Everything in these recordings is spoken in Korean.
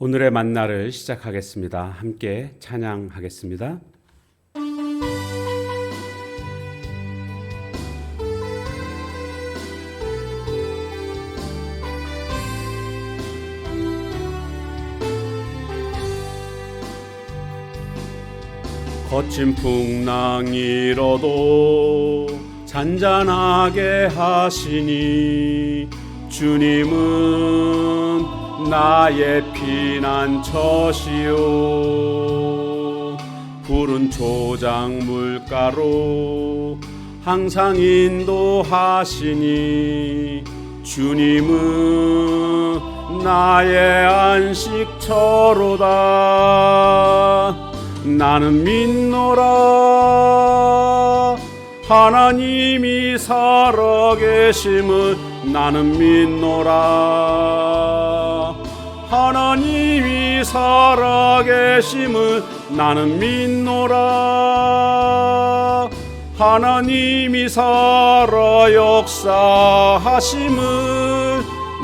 오늘의 만나를 시작하겠습니다. 함께 찬양하겠습니다. 거친 풍랑이로도 잔잔하게 하시니 주님은 나의 피난처시오. 푸른 초장 물가로 항상 인도하시니 주님은 나의 안식처로다. 나는 믿노라 하나님이 살아계심을. 나는 믿노라 하나님이 살아계심을. 나는 믿노라 하나님이 살아 역사하심을.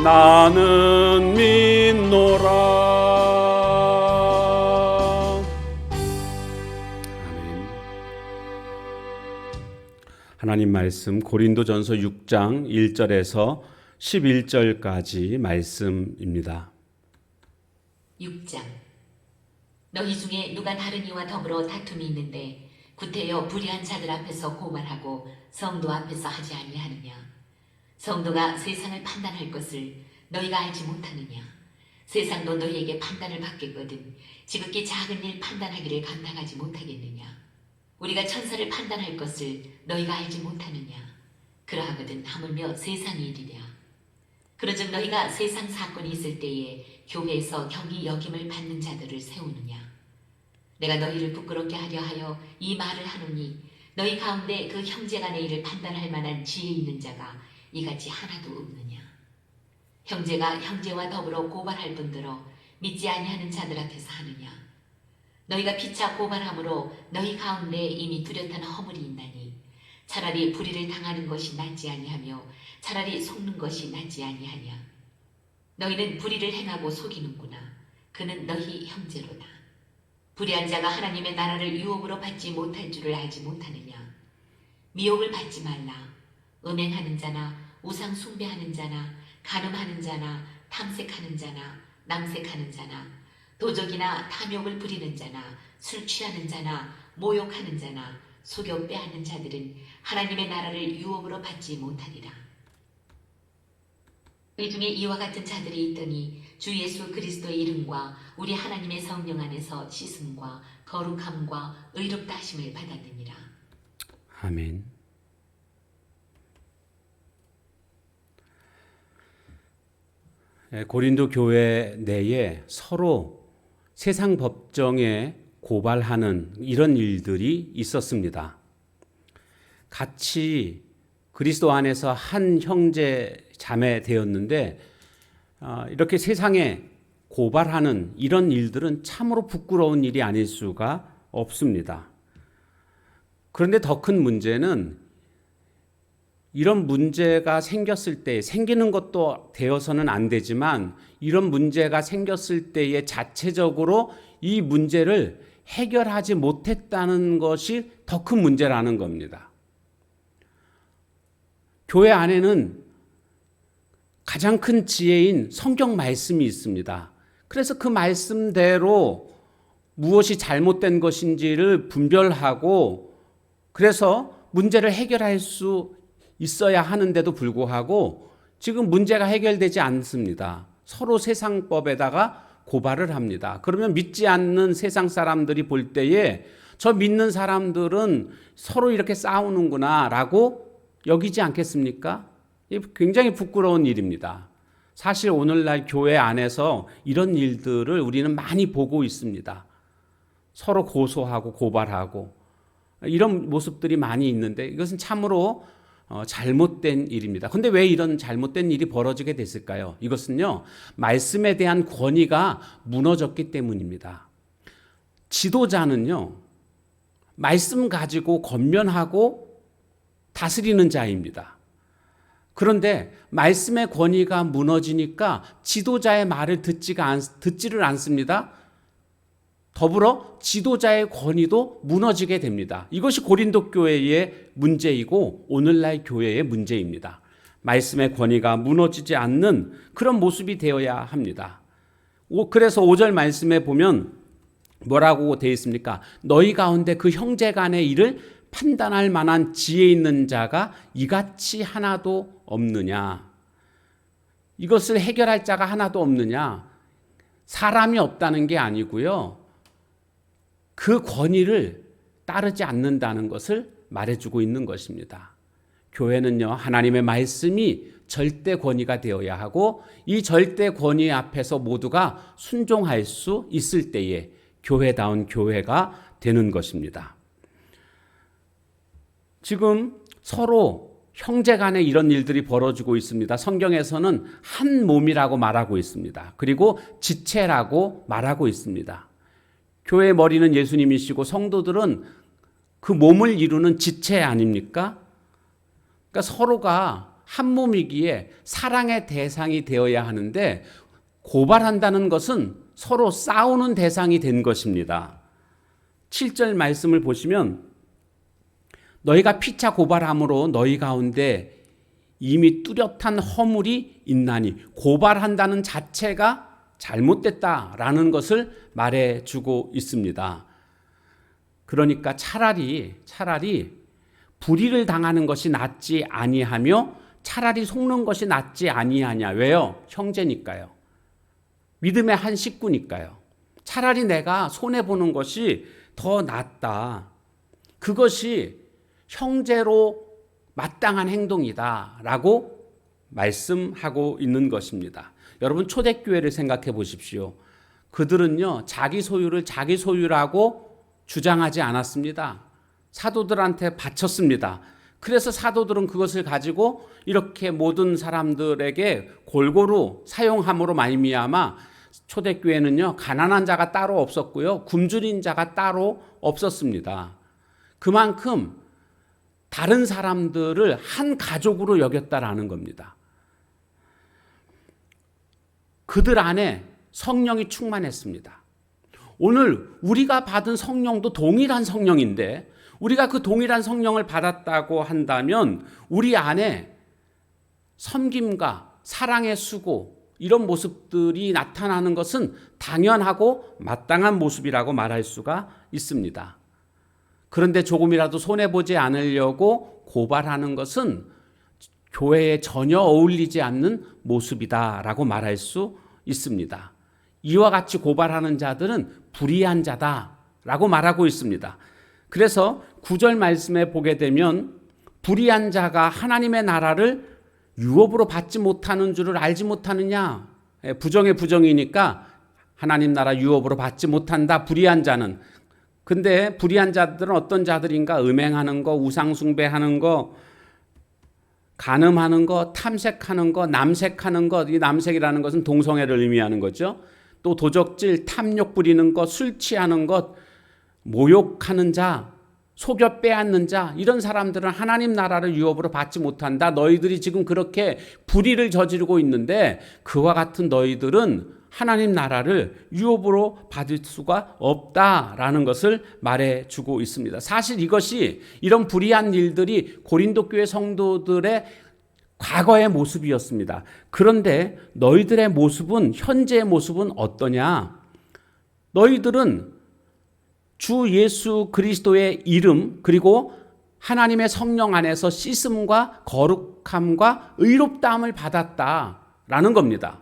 나는 믿노라. 하나님 말씀 고린도전서 6장 1절에서 11절까지 말씀입니다. 6장. 너희 중에 누가 다른 이와 더불어 다툼이 있는데 구태여 불의한 자들 앞에서 고발하고 성도 앞에서 하지 아니하느냐. 성도가 세상을 판단할 것을 너희가 알지 못하느냐. 세상도 너희에게 판단을 받겠거든 지극히 작은 일 판단하기를 감당하지 못하겠느냐. 우리가 천사를 판단할 것을 너희가 알지 못하느냐. 그러하거든 하물며 세상의 일이랴. 그러즉 너희가 세상 사건이 있을 때에 교회에서 경히 여김을 받는 자들을 세우느냐. 내가 너희를 부끄럽게 하려 하여 이 말을 하노니 너희 가운데 그 형제간의 일을 판단할 만한 지혜 있는 자가 이같이 하나도 없느냐. 형제가 형제와 더불어 고발할 뿐더러 믿지 아니하는 자들 앞에서 하느냐. 너희가 피차 고발함으로 너희 가운데 이미 뚜렷한 허물이 있나니 차라리 불의를 당하는 것이 낫지 아니하며 차라리 속는 것이 낫지 아니하냐. 너희는 불의를 행하고 속이는구나. 그는 너희 형제로다. 불의한 자가 하나님의 나라를 유혹으로 받지 못할 줄을 알지 못하느냐. 미혹을 받지 말라. 음행하는 자나 우상 숭배하는 자나 간음하는 자나 탐색하는 자나 낭색하는 자나 도적이나 탐욕을 부리는 자나 술 취하는 자나 모욕하는 자나 속여 빼앗는 자들은 하나님의 나라를 유혹으로 받지 못하리라. 이 중에 이와 같은 자들이 있더니 주 예수 그리스도의 이름과 우리 하나님의 성령 안에서 씻음과 거룩함과 의롭다 하심을 받았느니라. 아멘. 고린도 교회 내에 서로 세상 법정에 고발하는 이런 일들이 있었습니다. 같이 그리스도 안에서 한 형제 자매 되었는데 이렇게 세상에 고발하는 이런 일들은 참으로 부끄러운 일이 아닐 수가 없습니다. 그런데 더 큰 문제는 이런 문제가 생겼을 때, 생기는 것도 되어서는 안 되지만 이런 문제가 생겼을 때에 자체적으로 이 문제를 해결하지 못했다는 것이 더 큰 문제라는 겁니다. 교회 안에는 가장 큰 지혜인 성경 말씀이 있습니다. 그래서 그 말씀대로 무엇이 잘못된 것인지를 분별하고 그래서 문제를 해결할 수 있어야 하는데도 불구하고 지금 문제가 해결되지 않습니다. 서로 세상법에다가 고발을 합니다. 그러면 믿지 않는 세상 사람들이 볼 때에 저 믿는 사람들은 서로 이렇게 싸우는구나 라고 여기지 않겠습니까? 굉장히 부끄러운 일입니다. 사실 오늘날 교회 안에서 이런 일들을 우리는 많이 보고 있습니다. 서로 고소하고 고발하고 이런 모습들이 많이 있는데 이것은 참으로 잘못된 일입니다. 그런데 왜 이런 잘못된 일이 벌어지게 됐을까요? 이것은요, 말씀에 대한 권위가 무너졌기 때문입니다. 지도자는요, 말씀 가지고 권면하고 다스리는 자입니다. 그런데 말씀의 권위가 무너지니까 지도자의 말을 듣지를 않습니다. 더불어 지도자의 권위도 무너지게 됩니다. 이것이 고린도 교회의 문제이고 오늘날 교회의 문제입니다. 말씀의 권위가 무너지지 않는 그런 모습이 되어야 합니다. 그래서 5절 말씀에 보면 뭐라고 되어 있습니까? 너희 가운데 그 형제 간의 일을 판단할 만한 지혜 있는 자가 이같이 하나도 없느냐? 이것을 해결할 자가 하나도 없느냐? 사람이 없다는 게 아니고요. 그 권위를 따르지 않는다는 것을 말해주고 있는 것입니다. 교회는요, 하나님의 말씀이 절대 권위가 되어야 하고 이 절대 권위 앞에서 모두가 순종할 수 있을 때에 교회다운 교회가 되는 것입니다. 지금 서로 형제 간에 이런 일들이 벌어지고 있습니다. 성경에서는 한 몸이라고 말하고 있습니다. 그리고 지체라고 말하고 있습니다. 교회의 머리는 예수님이시고 성도들은 그 몸을 이루는 지체 아닙니까? 그러니까 서로가 한 몸이기에 사랑의 대상이 되어야 하는데 고발한다는 것은 서로 싸우는 대상이 된 것입니다. 7절 말씀을 보시면 너희가 피차 고발함으로 너희 가운데 이미 뚜렷한 허물이 있나니 고발한다는 자체가 잘못됐다라는 것을 말해주고 있습니다. 그러니까 차라리 불의를 당하는 것이 낫지 아니하며 차라리 속는 것이 낫지 아니하냐. 왜요? 형제니까요. 믿음의 한 식구니까요. 차라리 내가 손해보는 것이 더 낫다. 그것이 형제로 마땅한 행동이다라고 말씀하고 있는 것입니다. 여러분 초대교회를 생각해 보십시오. 그들은요 자기 소유를 자기 소유라고 주장하지 않았습니다. 사도들한테 바쳤습니다. 그래서 사도들은 그것을 가지고 이렇게 모든 사람들에게 골고루 사용함으로 말미암아 초대교회는요 가난한 자가 따로 없었고요 굶주린 자가 따로 없었습니다. 그만큼 다른 사람들을 한 가족으로 여겼다라는 겁니다. 그들 안에 성령이 충만했습니다. 오늘 우리가 받은 성령도 동일한 성령인데 우리가 그 동일한 성령을 받았다고 한다면 우리 안에 섬김과 사랑의 수고 이런 모습들이 나타나는 것은 당연하고 마땅한 모습이라고 말할 수가 있습니다. 그런데 조금이라도 손해보지 않으려고 고발하는 것은 교회에 전혀 어울리지 않는 모습이다라고 말할 수 있습니다. 이와 같이 고발하는 자들은 불의한 자다라고 말하고 있습니다. 그래서 9절 말씀에 보게 되면 불의한 자가 하나님의 나라를 유업으로 받지 못하는 줄을 알지 못하느냐. 부정의 부정이니까 하나님 나라 유업으로 받지 못한다. 불의한 자는. 근데 불의한 자들은 어떤 자들인가? 음행하는 거, 우상숭배하는 거, 간음하는 거, 탐색하는 거, 남색하는 것. 이 남색이라는 것은 동성애를 의미하는 거죠. 또 도적질, 탐욕 부리는 것, 술 취하는 것, 모욕하는 자, 속여 빼앗는 자, 이런 사람들은 하나님 나라를 유업으로 받지 못한다. 너희들이 지금 그렇게 불의를 저지르고 있는데 그와 같은 너희들은 하나님 나라를 유업으로 받을 수가 없다라는 것을 말해주고 있습니다. 사실 이것이 이런 불의한 일들이 고린도 교회 성도들의 과거의 모습이었습니다. 그런데 너희들의 모습은 현재의 모습은 어떠냐? 너희들은 주 예수 그리스도의 이름 그리고 하나님의 성령 안에서 씻음과 거룩함과 의롭다함을 받았다라는 겁니다.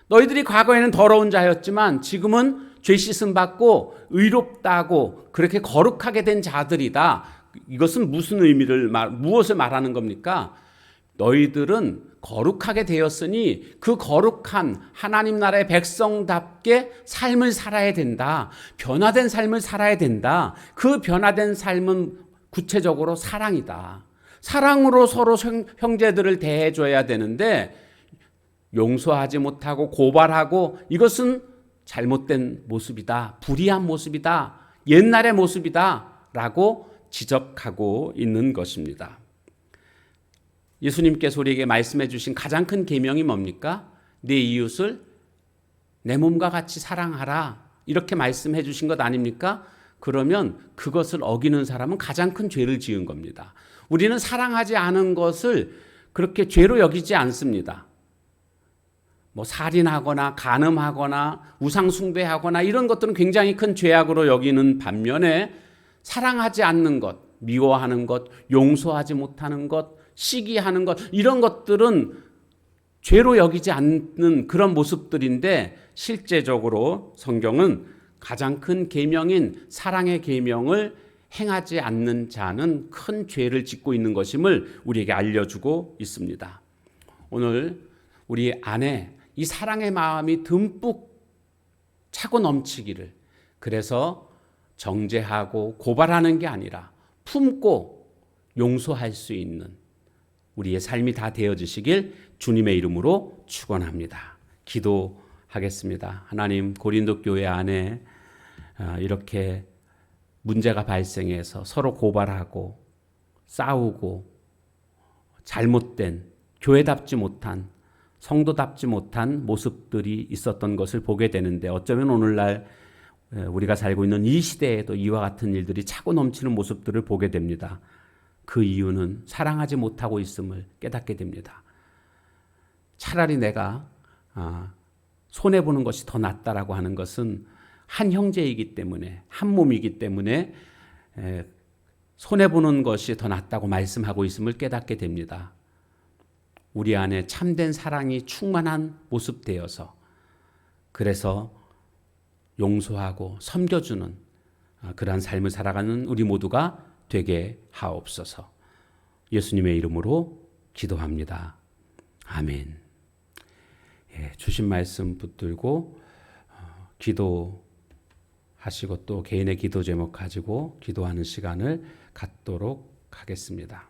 너희들이 과거에는 더러운 자였지만 지금은 죄 씻음 받고 의롭다고 그렇게 거룩하게 된 자들이다. 이것은 무엇을 말하는 겁니까? 너희들은 거룩하게 되었으니 그 거룩한 하나님 나라의 백성답게 삶을 살아야 된다. 변화된 삶을 살아야 된다. 그 변화된 삶은 구체적으로 사랑이다. 사랑으로 서로 형제들을 대해줘야 되는데 용서하지 못하고 고발하고 이것은 잘못된 모습이다. 불의한 모습이다. 옛날의 모습이다. 라고 지적하고 있는 것입니다. 예수님께서 우리에게 말씀해 주신 가장 큰 계명이 뭡니까? 내 이웃을 내 몸과 같이 사랑하라. 이렇게 말씀해 주신 것 아닙니까? 그러면 그것을 어기는 사람은 가장 큰 죄를 지은 겁니다. 우리는 사랑하지 않은 것을 그렇게 죄로 여기지 않습니다. 뭐 살인하거나 간음하거나 우상숭배하거나 이런 것들은 굉장히 큰 죄악으로 여기는 반면에 사랑하지 않는 것, 미워하는 것, 용서하지 못하는 것, 시기하는 것 이런 것들은 죄로 여기지 않는 그런 모습들인데 실제적으로 성경은 가장 큰 계명인 사랑의 계명을 행하지 않는 자는 큰 죄를 짓고 있는 것임을 우리에게 알려주고 있습니다. 오늘 우리 안에 이 사랑의 마음이 듬뿍 차고 넘치기를, 그래서 정죄하고 고발하는 게 아니라 품고 용서할 수 있는 우리의 삶이 다 되어지시길 주님의 이름으로 축원합니다. 기도하겠습니다. 하나님, 고린도 교회 안에 이렇게 문제가 발생해서 서로 고발하고 싸우고 잘못된 교회답지 못한 성도답지 못한 모습들이 있었던 것을 보게 되는데 어쩌면 오늘날 우리가 살고 있는 이 시대에도 이와 같은 일들이 차고 넘치는 모습들을 보게 됩니다. 그 이유는 사랑하지 못하고 있음을 깨닫게 됩니다. 차라리 내가 손해보는 것이 더 낫다라고 하는 것은 한 형제이기 때문에, 한 몸이기 때문에 손해보는 것이 더 낫다고 말씀하고 있음을 깨닫게 됩니다. 우리 안에 참된 사랑이 충만한 모습 되어서, 그래서 용서하고 섬겨주는 그러한 삶을 살아가는 우리 모두가 되게 하옵소서. 예수님의 이름으로 기도합니다. 아멘. 주신 말씀 붙들고 기도하시고 또 개인의 기도 제목 가지고 기도하는 시간을 갖도록 하겠습니다.